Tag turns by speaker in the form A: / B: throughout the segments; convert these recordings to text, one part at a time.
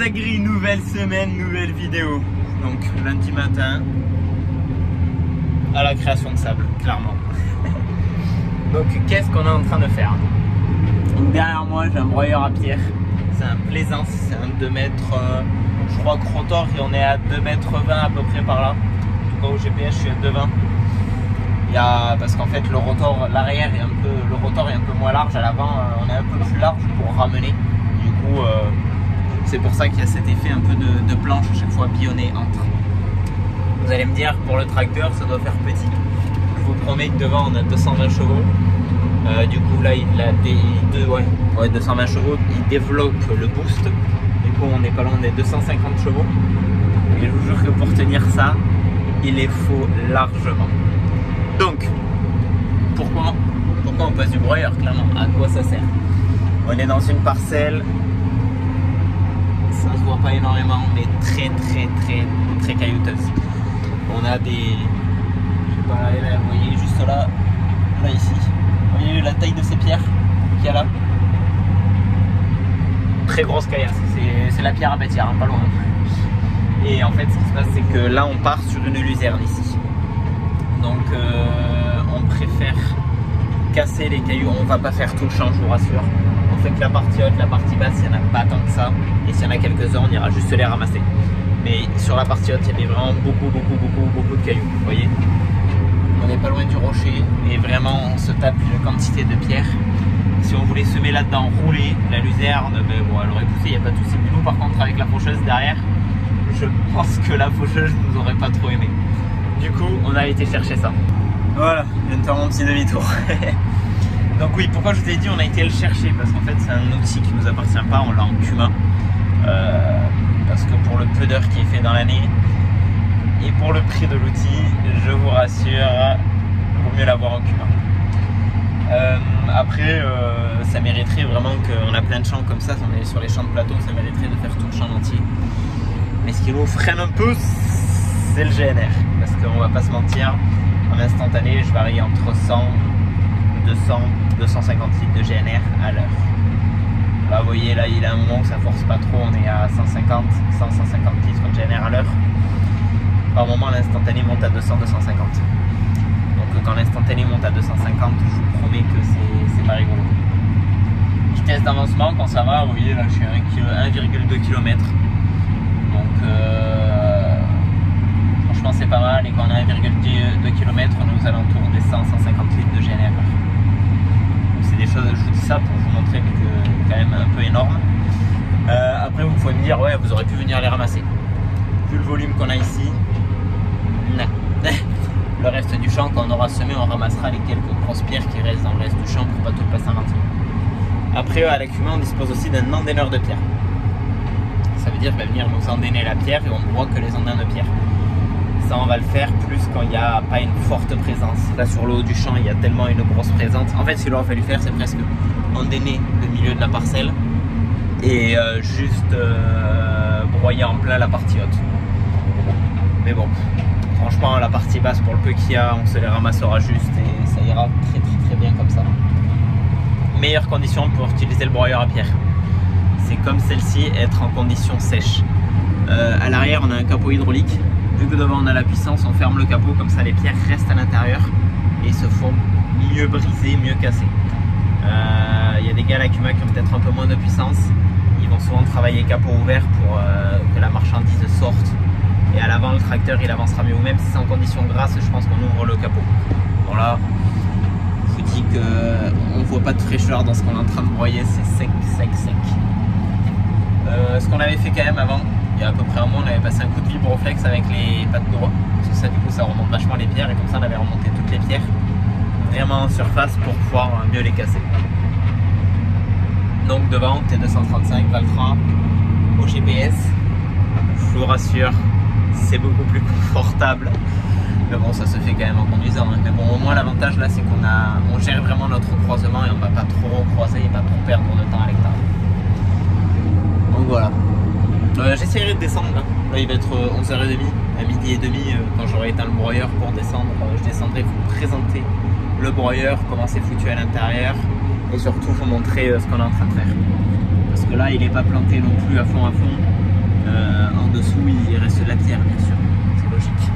A: Zagri, nouvelle semaine, nouvelle vidéo. Donc lundi matin, à la création de sable, clairement. Donc qu'est-ce qu'on est en train de faire? Donc, derrière moi j'ai un broyeur à pierre. C'est un Plaisance, c'est un 2 mètres, je crois que rotor et on est à 2 mètres 20 à peu près par là. En tout cas au GPS je suis à 2,20. Parce qu'en fait le rotor, l'arrière est un peu, le rotor est un peu moins large, à l'avant on est un peu plus large pour ramener. Du coup c'est pour ça qu'il y a cet effet un peu de planche à chaque fois billonnée entre. Vous allez me dire pour le tracteur ça doit faire petit. Je vous promets que devant on a 220 chevaux. Du coup là il a 220 chevaux, il développe le boost. Du coup on n'est pas loin des 250 chevaux. Et je vous jure que pour tenir ça, il les faut largement. Donc, pourquoi on passe du broyeur, clairement? À quoi ça sert? On est dans une parcelle, ça se voit pas énormément, mais très caillouteuse. On a des, je sais pas, là, vous voyez juste là ici, vous voyez la taille de ces pierres qu'il y a là? Très grosse caillasse, c'est la pierre à bâtir, hein, pas loin. Et en fait, ce qui se passe, c'est que là, on part sur une luzerne ici. Donc on préfère casser les cailloux, on va pas faire tout le champ, je vous rassure. On fait que la partie haute, la partie basse, il n'y en a pas tant que ça. Et s'il y en a quelques-uns, on ira juste les ramasser. Mais sur la partie haute, il y avait vraiment beaucoup de cailloux, vous voyez. On n'est pas loin du rocher et vraiment on se tape une quantité de pierres. Si on voulait semer là-dedans, rouler, la luzerne, ben bon, elle aurait poussé, il n'y a pas de souci. Mais nous par contre avec la faucheuse derrière, je pense que la faucheuse nous aurait pas trop aimé. Du coup, on a été chercher ça. Voilà, je viens de faire mon petit demi-tour. Donc oui, pourquoi je vous ai dit on a été le chercher? Parce qu'en fait, c'est un outil qui nous appartient pas, on l'a en cumin. Parce que pour le peu d'heures qui est fait dans l'année, et pour le prix de l'outil, je vous rassure, il vaut mieux l'avoir en cumin. Après, ça mériterait vraiment qu'on a plein de champs comme ça, on est sur les champs de plateau, ça mériterait de faire tout le champ entier. Mais ce qui nous freine un peu, c'est le GNR, parce qu'on va pas se mentir, en instantané je varie entre 100, 200, 250 litres de GNR à l'heure. Là vous voyez, là il y a un moment où ça force pas trop, on est à 150, 100, 150 litres de GNR à l'heure. Par moment l'instantané monte à 200, 250. Donc quand l'instantané monte à 250, je vous promets que c'est pas rigolo. Vitesse d'avancement quand ça va, vous voyez là je suis à 1,2 km. Donc franchement c'est pas mal, et quand on a 1,2 km on est aux alentours des 100-150 litres de GNR. C'est des choses, je vous dis ça pour vous montrer que c'est quand même un peu énorme. Après vous pouvez me dire ouais vous aurez pu venir les ramasser. Vu le volume qu'on a ici, non. Le reste du champ quand on aura semé on ramassera les quelques grosses pierres qui restent dans le reste du champ pour pas tout passer en entier. Après à l'acumen on dispose aussi d'un endaineur de pierre. Ça veut dire qu'il va venir nous endainer la pierre et on ne voit que les andains de pierre. Ça on va le faire plus quand il n'y a pas une forte présence. Là sur le haut du champ il y a tellement une grosse présence. En fait ce qu'il aurait fallu faire c'est presque endainer le milieu de la parcelle et juste broyer en plein la partie haute. Mais bon, franchement la partie basse pour le peu qu'il y a on se les ramassera juste et ça ira très bien comme ça. Meilleures conditions pour utiliser le broyeur à pierre. C'est comme celle-ci, être en condition sèche. À l'arrière on a un capot hydraulique. Vu que devant on a la puissance, on ferme le capot, comme ça les pierres restent à l'intérieur et se font mieux briser, mieux casser. Il y a des gars à l'Acuma qui ont peut-être un peu moins de puissance. Ils vont souvent travailler capot ouvert pour que la marchandise sorte. Et à l'avant le tracteur il avancera mieux. Ou même si c'est en condition grasse, je pense qu'on ouvre le capot. Bon là, je vous dis qu'on ne voit pas de fraîcheur dans ce qu'on est en train de broyer, c'est sec. Ce qu'on avait fait quand même avant, il y a à peu près un mois, on avait passé un coup de vibroflex avec les pattes de roue. Parce que ça du coup ça remonte vachement les pierres et comme ça on avait remonté toutes les pierres vraiment en surface pour pouvoir mieux les casser. Donc devant T235 Valtra au GPS, je vous rassure, c'est beaucoup plus confortable. Mais bon ça se fait quand même en conduisant. Mais bon au moins l'avantage là c'est qu'on gère vraiment notre croisement et on ne va pas trop croiser et pas trop perdre de temps à l'hectare. Donc voilà. J'essaierai de descendre là. Là il va être 11h30, à midi et demi quand j'aurai éteint le broyeur pour descendre. Je descendrai vous présenter le broyeur, comment c'est foutu à l'intérieur et surtout vous montrer ce qu'on est en train de faire. Parce que là il n'est pas planté non plus à fond. En dessous, il reste de la pierre, bien sûr. C'est logique.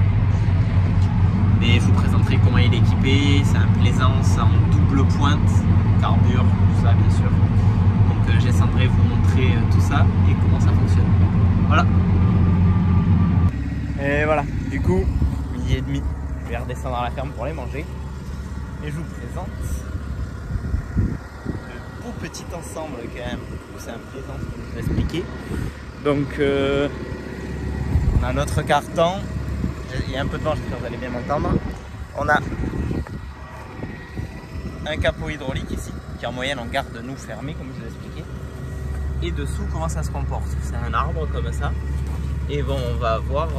A: Mais je vous présenterai comment il est équipé. C'est un plaisance en double pointe, carbure, tout ça, bien sûr. Donc j'essaierai de vous montrer tout ça et comment ça fonctionne. Voilà. Et voilà, du coup, 12h30, je vais redescendre à la ferme pour les manger. Et je vous présente le beau petit ensemble quand même. C'est un plaisant, comme je vous ai expliqué. Donc, on a notre carton. Il y a un peu de vent, j'espère que vous allez bien m'entendre. On a un capot hydraulique ici, qui en moyenne on garde nous fermé, comme je vous ai expliqué. Et dessous, comment ça se comporte? C'est un arbre comme ça. Et bon, on va avoir,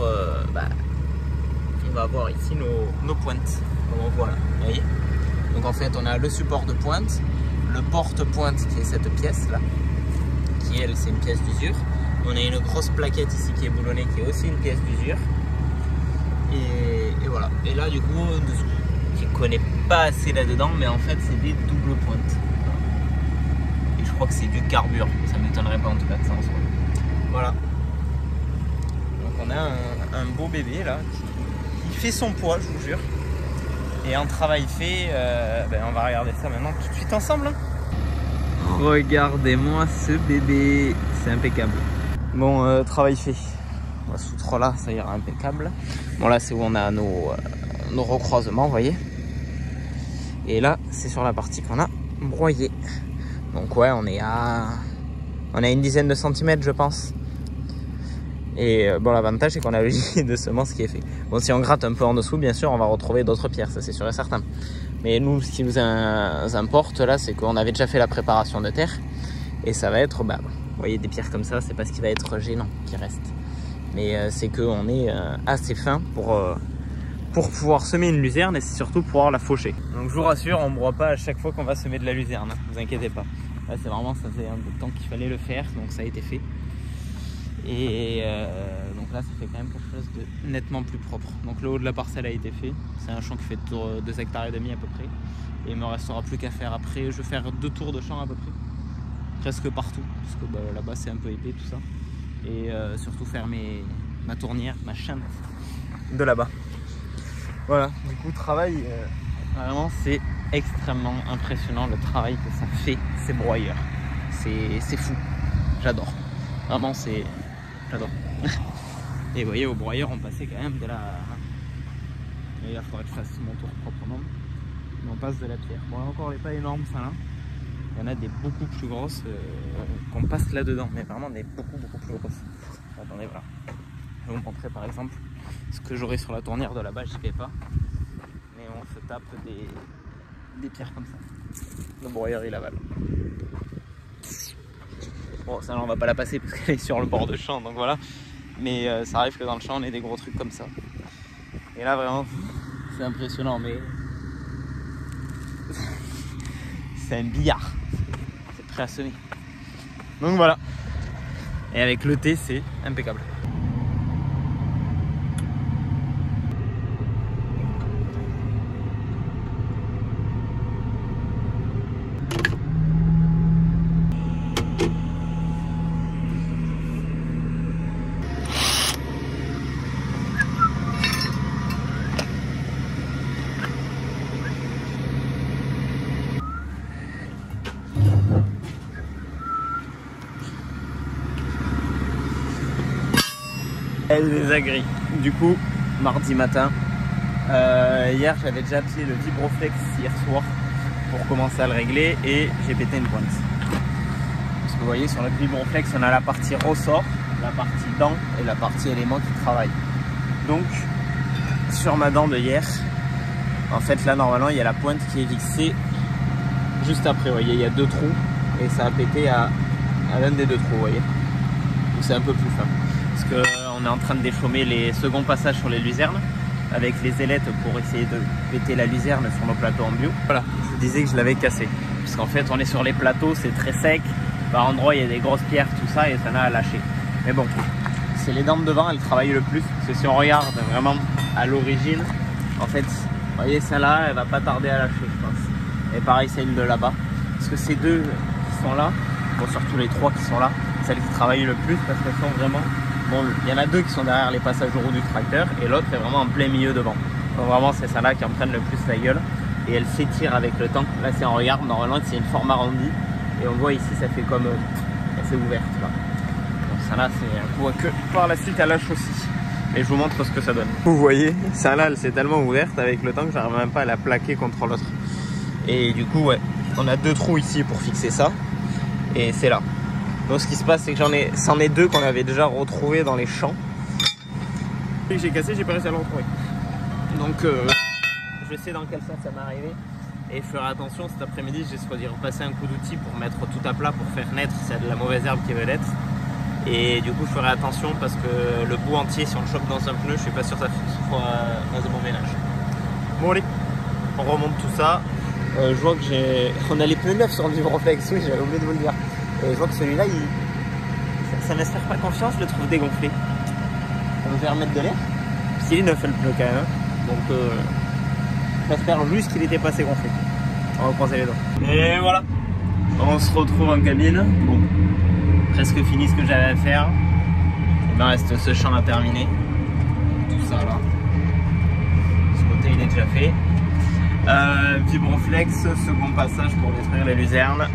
A: ici nos pointes, comme on voit là. Vous voyez? Donc en fait, on a le support de pointe, le porte-pointe qui est cette pièce là, qui elle, c'est une pièce d'usure. On a une grosse plaquette ici qui est boulonnée, qui est aussi une pièce d'usure. Et voilà. Et là, du coup, je ne connais pas assez là-dedans, mais en fait, c'est des doubles pointes. Et je crois que c'est du carbure. Ça ne m'étonnerait pas en tout cas que ça en soit. Voilà. Donc on a un beau bébé là qui fait son poids, je vous jure. Et en travail fait, on va regarder ça maintenant tout de suite ensemble. Regardez-moi ce bébé, c'est impeccable. Bon, travail fait. On va foutre là, ça ira impeccable. Bon là c'est où on a nos recroisements, vous voyez. Et là c'est sur la partie qu'on a broyée. Donc ouais, on a une dizaine de centimètres je pense. Et bon, l'avantage c'est qu'on a le gilet de semence qui est fait. Bon, si on gratte un peu en dessous, bien sûr on va retrouver d'autres pierres, ça c'est sûr et certain. Mais nous, ce qui nous importe là, c'est qu'on avait déjà fait la préparation de terre. Et ça va être, vous voyez, des pierres comme ça, c'est pas ce qui va être gênant qui reste. Mais c'est qu'on est assez fin pour pouvoir semer une luzerne et c'est surtout pouvoir la faucher. Donc je vous rassure, on ne broie pas à chaque fois qu'on va semer de la luzerne, hein, vous inquiétez pas. Là c'est vraiment, ça faisait un peu de temps qu'il fallait le faire, donc ça a été fait. Et donc là ça fait quand même quelque chose de nettement plus propre. Donc le haut de la parcelle a été fait. C'est un champ qui fait 2,5 hectares à peu près. Et il me restera plus qu'à faire après. Je vais faire 2 tours de champ à peu près. Presque partout. Parce que là-bas c'est un peu épais tout ça. Et surtout faire ma tournière, ma chaîne de là-bas. Voilà, du coup travail, vraiment c'est extrêmement impressionnant le travail que ça fait ces broyeurs. C'est fou. J'adore. Vraiment j'adore. Et vous voyez, au broyeur, on passait quand même de la... Et là, il faudrait que je fasse mon tour proprement. Mais on passe de la pierre. Bon, là encore, elle n'est pas énorme, ça là. Il y en a des beaucoup plus grosses qu'on passe là-dedans. Mais vraiment des beaucoup plus grosses. Attendez, voilà. Je vais vous montrer par exemple ce que j'aurai sur la tournière de là-bas. J'y vais pas. Mais on se tape des pierres comme ça. Le broyeur, il avale. Bon, ça là, on va pas la passer parce qu'elle est sur le bord de champ, donc voilà. Mais ça arrive que dans le champ, on ait des gros trucs comme ça. Et là, vraiment, c'est impressionnant, mais c'est un billard. C'est prêt à semer. Donc voilà. Et avec le thé, c'est impeccable. Elle les agrée. Du coup, mardi matin, hier j'avais déjà appelé le Vibroflex hier soir pour commencer à le régler et j'ai pété une pointe. Parce que vous voyez, sur le Vibroflex, on a la partie ressort, la partie dent et la partie élément qui travaille. Donc, sur ma dent de hier, en fait là normalement il y a la pointe qui est fixée juste après. Vous voyez, il y a 2 trous et ça a pété à l'un des 2 trous, vous voyez. Donc c'est un peu plus fin. Parce qu'on est en train de déchaumer les seconds passages sur les luzernes avec les ailettes pour essayer de péter la luzerne sur nos plateaux en bio. Voilà, je vous disais que je l'avais cassé. Parce qu'en fait, on est sur les plateaux, c'est très sec. Par endroits, il y a des grosses pierres, tout ça, et ça n'a à lâcher. Mais bon, c'est les dents de devant, elles travaillent le plus. Parce que si on regarde vraiment à l'origine, en fait, vous voyez, celle-là, elle va pas tarder à lâcher, je pense. Et pareil, celle de là-bas. Parce que ces deux qui sont là, bon, surtout les 3 qui sont là, celles qui travaillent le plus parce qu'elles sont vraiment Bon, il y en a deux qui sont derrière les passages de roue du tracteur et l'autre est vraiment en plein milieu devant. Donc vraiment c'est celle-là qui en prennent le plus la gueule et elle s'étire avec le temps. Là si on regarde, normalement c'est une forme arrondie et on voit ici ça fait comme c'est ouverte là. Donc celle-là c'est un coup que par la suite elle lâche aussi. Et je vous montre ce que ça donne. Vous voyez, celle-là elle s'est tellement ouverte avec le temps que j'arrive même pas à la plaquer contre l'autre. Et du coup ouais, on a deux trous ici pour fixer ça et c'est là. Donc ce qui se passe c'est que c'en est deux qu'on avait déjà retrouvé dans les champs. Et que j'ai cassé, j'ai pas réussi à le retrouver. Donc je sais dans quel sens ça m'est arrivé. Et je ferai attention cet après-midi, j'ai choisi de repasser un coup d'outil pour mettre tout à plat pour faire naître s'il y a de la mauvaise herbe qui veut naître. Et du coup je ferai attention parce que le bout entier si on le chope dans un pneu, je suis pas sûr que ça soit un bon ménage. Bon allez, on remonte tout ça. Je vois que on a les pneus neufs sur le Vibroflex, oui j'avais oublié de vous le dire. Et je vois que celui-là, ça m'inspire pas confiance, je le trouve dégonflé. On va faire remettre de l'air. Il est neuf le pneu quand même. Hein. Donc j'espère juste qu'il était pas assez gonflé. On va croiser les doigts. Et voilà. On se retrouve en cabine. Bon, presque fini ce que j'avais à faire. Il me reste ce champ à terminer. Tout ça là. Ce côté il est déjà fait. Vibroflex, second passage pour détruire les luzernes.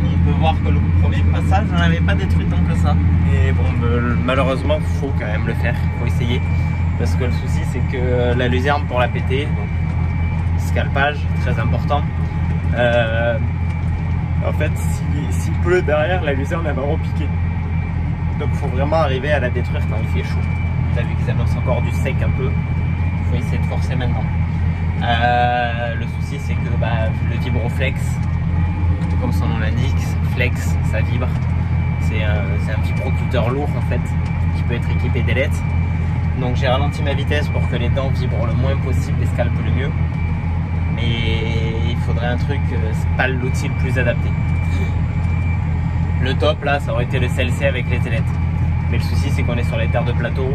A: On peut voir que le premier passage, on n'avait pas détruit tant que ça. Et bon, malheureusement, il faut quand même le faire, il faut essayer. Parce que le souci, c'est que la luzerne, pour la péter, donc, scalpage, très important. En fait, s'il pleut derrière, la luzerne, elle va repiquer. Donc il faut vraiment arriver à la détruire quand il fait chaud. T'as vu qu'ils annoncent encore du sec un peu. Il faut essayer de forcer maintenant. Le souci, c'est que le Vibroflex, comme son nom l'indique, flex, ça vibre. C'est un vibrocuteur lourd en fait, qui peut être équipé d'ailettes. Donc j'ai ralenti ma vitesse pour que les dents vibrent le moins possible et scalpent le mieux. Mais il faudrait un truc, c'est pas l'outil le plus adapté. Le top là, ça aurait été le CLC avec les ailettes. Mais le souci c'est qu'on est sur les terres de plateau.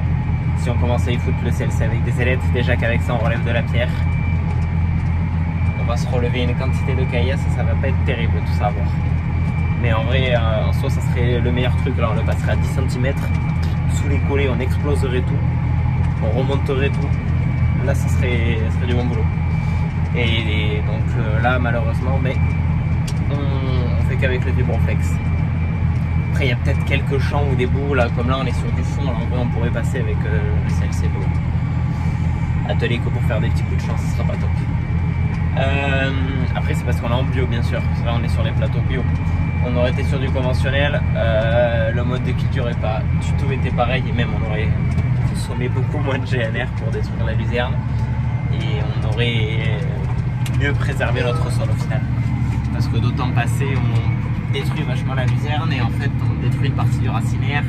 A: Si on commence à y foutre le CLC avec des ailettes, déjà qu'avec ça on relève de la pierre. On va se relever une quantité de caillasse et ça va pas être terrible tout ça à voir. Mais en vrai, en soi ça serait le meilleur truc. Là on le passerait à 10 cm. Sous les collets on exploserait tout. On remonterait tout. Là ça serait du bon boulot. Et donc là malheureusement on fait qu'avec le Vibroflex. Après il y a peut-être quelques champs ou des bouts là, comme là on est sur du fond, là en vrai on pourrait passer avec le CLC bleu. Atelier que pour faire des petits coups de chance, ce sera pas top. Après c'est parce qu'on est en bio bien sûr, là on est sur les plateaux bio. On aurait été sur du conventionnel, le mode de culture n'aurait pas du tout été pareil et même on aurait consommé beaucoup moins de GNR pour détruire la luzerne et on aurait mieux préservé notre sol au final. Parce que d'autant passé on détruit vachement la luzerne et en fait on détruit une partie du racinaire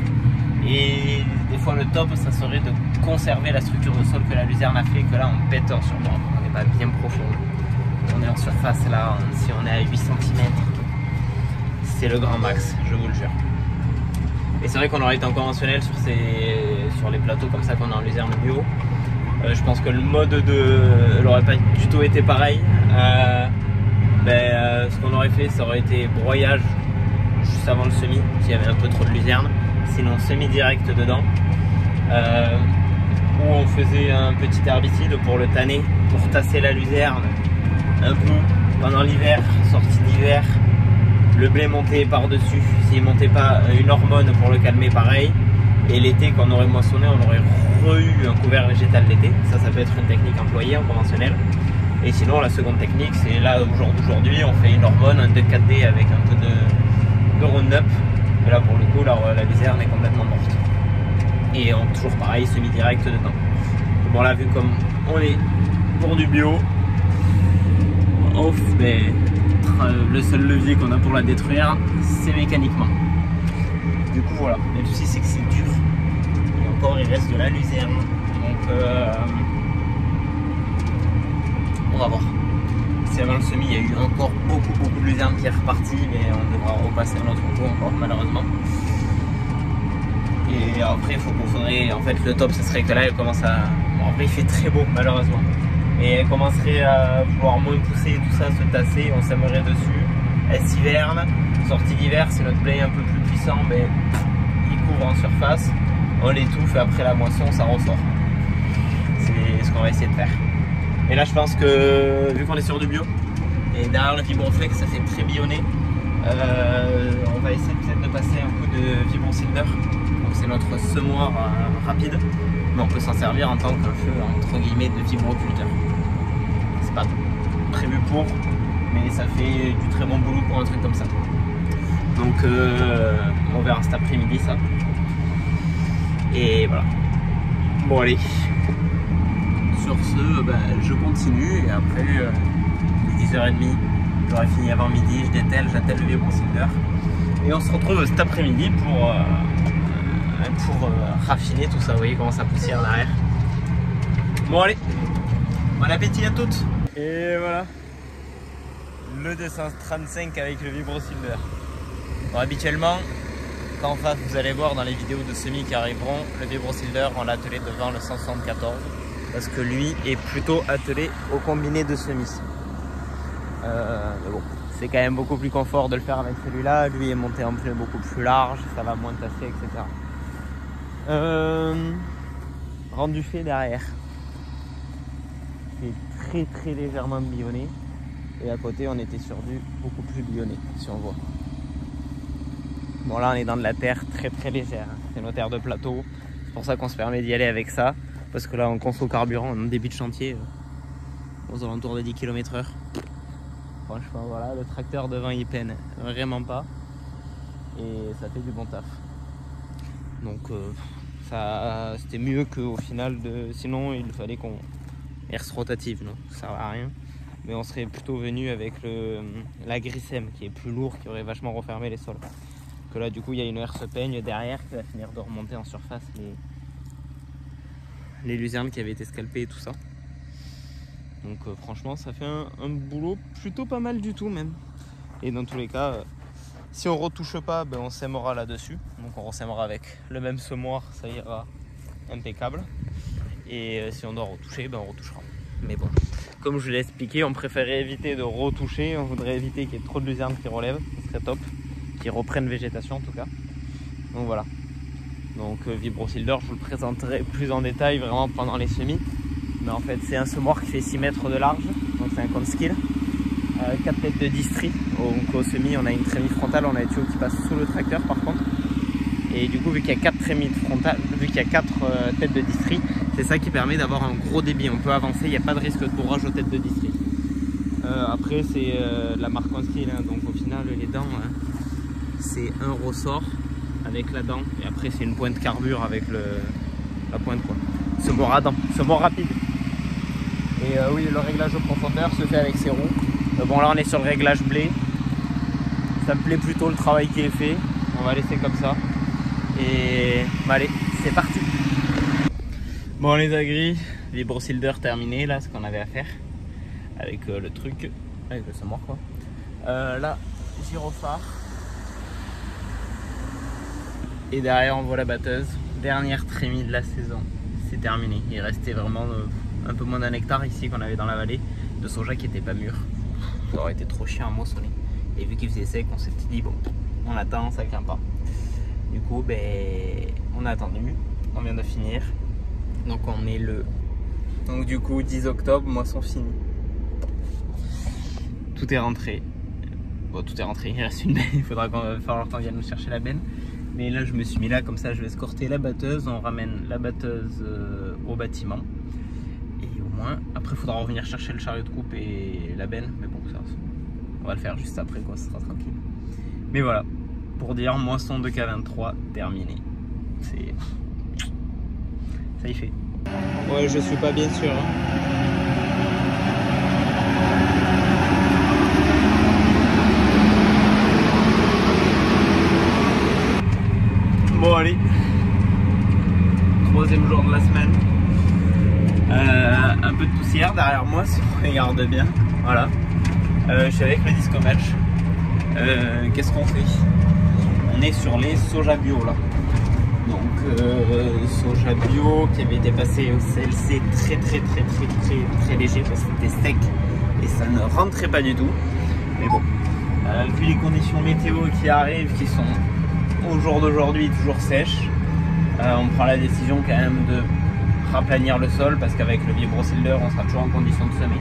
A: et des fois le top ça serait de conserver la structure de sol que la luzerne a fait, que là on pète en surbord, on n'est pas bien profond. On est en surface là, si on est à 8 cm, c'est le grand max, je vous le jure. Et c'est vrai qu'on aurait été en conventionnel sur les plateaux comme ça qu'on a en luzerne bio. Je pense que le mode n'aurait pas du tout été pareil. Ce qu'on aurait fait, ça aurait été broyage juste avant le semis, s'il y avait un peu trop de luzerne. Sinon semi-direct dedans. Où on faisait un petit herbicide pour le tanner, pour tasser la luzerne un peu pendant l'hiver, sortie d'hiver. Le blé montait par-dessus, s'il ne montait pas une hormone pour le calmer pareil. Et l'été quand on aurait moissonné, on aurait eu un couvert végétal l'été. Ça peut être une technique employée en conventionnel. Et sinon la seconde technique c'est là aujourd'hui on fait une hormone, un 2,4-D avec un peu de Roundup. Et là pour le coup la luzerne est complètement morte. Et toujours pareil, semi-direct dedans. Bon là vu comme on est pour du bio, le seul levier qu'on a pour la détruire c'est mécaniquement. Du coup voilà, mais le souci c'est que c'est dur. Et encore il reste de la luzerne. Donc on va voir. Si avant le semis il y a eu encore beaucoup de luzerne qui est reparti, mais on devra repasser un autre coup encore malheureusement. Et après en fait le top ce serait que là elle commence à... Bon après il fait très beau malheureusement. Et elle commencerait à vouloir moins pousser et tout ça, se tasser, on s'aimerait dessus. Elle s'hiverne, sortie d'hiver c'est notre blé un peu plus puissant. puissants, mais ils couvrent en surface, on l'étouffe et après la moisson ça ressort. C'est ce qu'on va essayer de faire. Et là je pense que vu qu'on est sur du bio et derrière le Vibroflex ça fait très bionné, on va essayer peut-être de passer un coup de Vibrocylinder. Donc c'est notre semoir rapide, mais on peut s'en servir en tant que feu entre guillemets de vibroculteur. C'est pas prévu pour, mais ça fait du très bon boulot pour un truc comme ça. Donc on verra cet après-midi ça. Et voilà. Bon allez. Sur ce, je continue et après 10h30, j'aurai fini avant midi, je dételle, j'attelle le Vibrocylinder. Et on se retrouve cet après-midi pour raffiner tout ça. Vous voyez comment ça poussière derrière. Bon allez, bon appétit à toutes. Et voilà, le 235 avec le Vibrocylinder. Bon, habituellement, quand en face vous allez voir dans les vidéos de semis qui arriveront, le Vibrocylinder on l'a attelé devant le 174 parce que lui est plutôt attelé au combiné de semis. Mais bon, c'est quand même beaucoup plus confort de le faire avec celui-là. Lui est monté en pneu beaucoup plus large, ça va moins tasser, etc. Rendu fait derrière. C'est très légèrement bionné. Et à côté, on était sur du beaucoup plus bionné, si on voit. Bon, là, on est dans de la terre très légère. C'est nos terres de plateau. C'est pour ça qu'on se permet d'y aller avec ça. Parce que là, on consomme au carburant, on début de chantier aux alentours de 10 km/h. Franchement, voilà, le tracteur devant, il peine vraiment pas. Et ça fait du bon taf. Donc, ça, c'était mieux qu'au final. Sinon, il fallait qu'on herse rotative. Non, ça sert à rien. Mais on serait plutôt venu avec la Grisem qui est plus lourd, qui aurait vachement refermé les sols. Que là, du coup, il y a une herse peigne derrière qui va finir de remonter en surface les luzernes qui avaient été scalpées et tout ça. Donc franchement ça fait un boulot plutôt pas mal du tout même. Et dans tous les cas, si on retouche pas, on sèmera là-dessus. Donc on ressèmera avec le même semoir, ça ira impeccable. Et si on doit retoucher, on retouchera. Mais bon, comme je l'ai expliqué, on préférait éviter de retoucher. On voudrait éviter qu'il y ait trop de luzernes qui relèvent, ce serait top. Qui reprennent végétation en tout cas. Donc voilà. Donc Vibrocylinder, je vous le présenterai plus en détail vraiment pendant les semis. Mais en fait c'est un semoir qui fait 6 mètres de large, donc c'est un Conseil. 4 têtes de distri. Donc au semis on a une trémie frontale, on a les tuyaux qui passent sous le tracteur par contre. Et du coup vu qu'il y a 4 trémies frontales, vu qu'il y a 4 têtes de distri, c'est ça qui permet d'avoir un gros débit. On peut avancer, il n'y a pas de risque de bourrage aux têtes de distri. Après c'est la marque Conseil, donc au final les dents c'est un ressort avec la dent et après c'est une pointe carbure avec la pointe quoi. Semoir à dent, semoir rapide. Et oui, le réglage de profondeur se fait avec ses roues. Bon là on est sur le réglage blé. Ça me plaît plutôt le travail qui est fait. On va laisser comme ça. Et allez, c'est parti. Bon les agris, Vibrocylinder terminé là, ce qu'on avait à faire avec le truc, avec le semoir quoi. Là, gyrophare. Et derrière on voit la batteuse. Dernière trémie de la saison. C'est terminé. Il restait vraiment un peu moins d'un hectare ici qu'on avait dans la vallée de soja qui n'était pas mûr. Ça aurait été trop chiant à moissonner. Et vu qu'il faisait sec, on s'était dit bon, on attend, ça craint pas. Du coup, on a attendu. On vient de finir. Donc on est donc du coup 10 octobre, moisson finie. Tout est rentré. Bon, tout est rentré. Il reste une benne. Il faudra falloir qu'on vienne nous chercher la benne. Mais là je me suis mis là, comme ça je vais escorter la batteuse, on ramène la batteuse au bâtiment. Et au moins, après il faudra revenir chercher le chariot de coupe et la benne, mais bon ça, on va le faire juste après quoi, ce sera tranquille. Mais voilà, pour dire moisson de K23 terminé. Ça y fait. Ouais, je suis pas bien sûr. Bon allez, 3e jour de la semaine, un peu de poussière derrière moi si on regarde bien, voilà, je suis avec le Disco Match. Qu'est-ce qu'on fait? On est sur les soja bio là, donc soja bio qui avait été passé au CLC très léger parce que c'était sec et ça ne rentrait pas du tout, mais bon, vu les conditions météo qui arrivent qui sont au jour d'aujourd'hui toujours sèche. On prend la décision quand même de raplanir le sol parce qu'avec le vibrocylinder on sera toujours en condition de semer.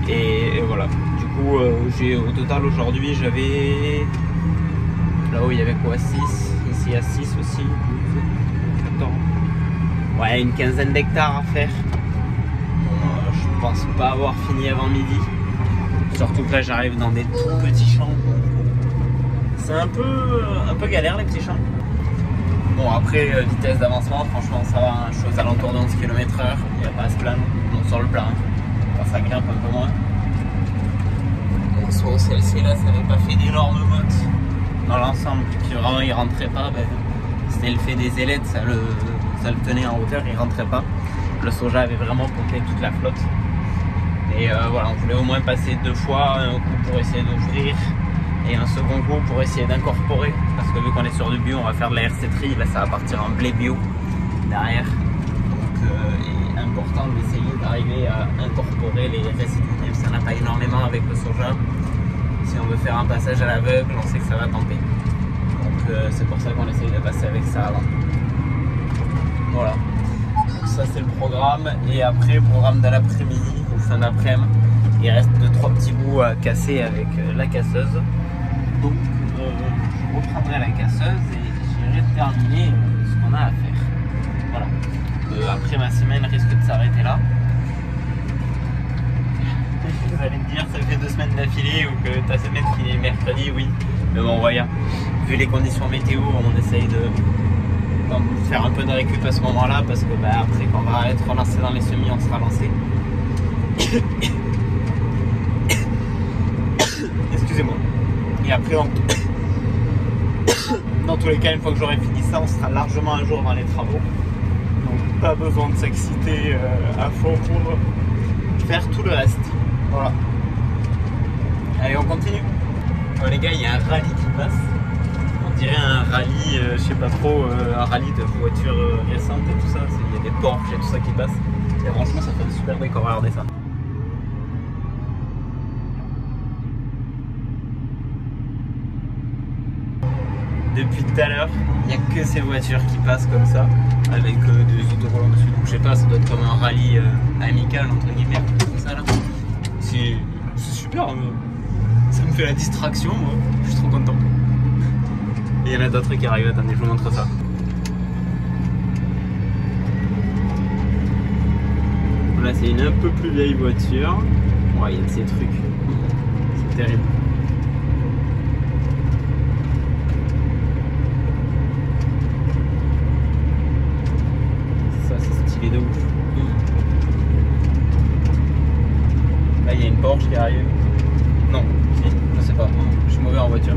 A: Et voilà. Du coup au total aujourd'hui j'avais là où il y avait quoi, 6, ici à 6 aussi, 12, 14. Ouais, une quinzaine d'hectares à faire. Je pense pas avoir fini avant midi. Surtout que là j'arrive dans des tout petits champs. C'est un peu galère les petits champs. Bon après vitesse d'avancement franchement ça va, hein, chose alentour de 11 km/h, il n'y a pas à se plaindre, bon, sur le plat, quand ça grimpe un peu moins. Bon, sur celle-ci là ça n'avait pas fait d'énormes mottes dans l'ensemble, puis vraiment il rentrait pas, c'était le fait des ailettes, ça le tenait en hauteur, il rentrait pas. Le soja avait vraiment pompé toute la flotte. Et voilà, on voulait au moins passer 2 fois, un coup pour essayer d'ouvrir et un second coup pour essayer d'incorporer, parce que vu qu'on est sur du bio, on va faire de la RC-tri, là ça va partir en blé bio derrière. Donc il est important d'essayer d'arriver à incorporer les résidus, même si ça n'a pas énormément avec le soja. Si on veut faire un passage à l'aveugle, on sait que ça va tamper. Donc c'est pour ça qu'on essaye de passer avec ça avant. Voilà. Donc ça c'est le programme. Et après, programme de l'après-midi ou fin d'après-midi, il reste 2-3 petits bouts à casser avec la casseuse. Donc je reprendrai la casseuse et j'irai terminer ce qu'on a à faire. Voilà. Après ma semaine risque de s'arrêter là. Vous allez me dire ça fait 2 semaines d'affilée ou que ta semaine finit mercredi, oui. Mais bon voilà, vu les conditions météo, on essaye de faire un peu de récup à ce moment-là parce que après quand on va être lancé dans les semis, on sera lancé. Excusez-moi. Et après dans tous les cas, une fois que j'aurai fini ça, on sera largement un jour dans les travaux. Donc pas besoin de s'exciter à fond pour faire tout le reste. Voilà. Allez, on continue. Oh, les gars, il y a un rallye qui passe. On dirait un rallye, je sais pas trop, un rallye de voitures récentes et tout ça. Il y a des Porsche et tout ça qui passent. Et franchement, ça fait un super décor. Regardez ça. Depuis tout à l'heure, il n'y a que ces voitures qui passent comme ça, avec des autocollants dessus. Donc je sais pas, ça doit être comme un rallye amical entre guillemets, comme ça là. C'est super, ça me fait la distraction, moi, je suis trop content. Et il y en a d'autres qui arrivent, attendez, je vous montre ça. Là c'est une un peu plus vieille voiture. Ouais, il y a de ces trucs, c'est terrible. Ça c'est stylé de ouf. Là il y a une Porsche qui arrive. Non, si, je sais pas, je suis mauvais en voiture.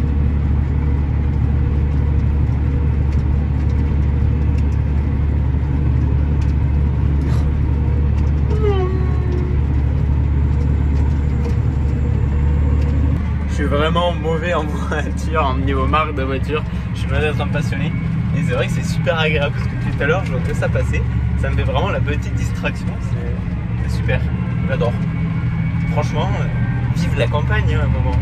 A: Je suis vraiment mauvais en voiture, en niveau marque de voiture. Je suis loin d'être un passionné. Et c'est vrai que c'est super agréable parce que depuis tout à l'heure je vois que ça passer. Ça me fait vraiment la petite distraction. C'est super, j'adore. Franchement, vive la campagne hein, à un moment.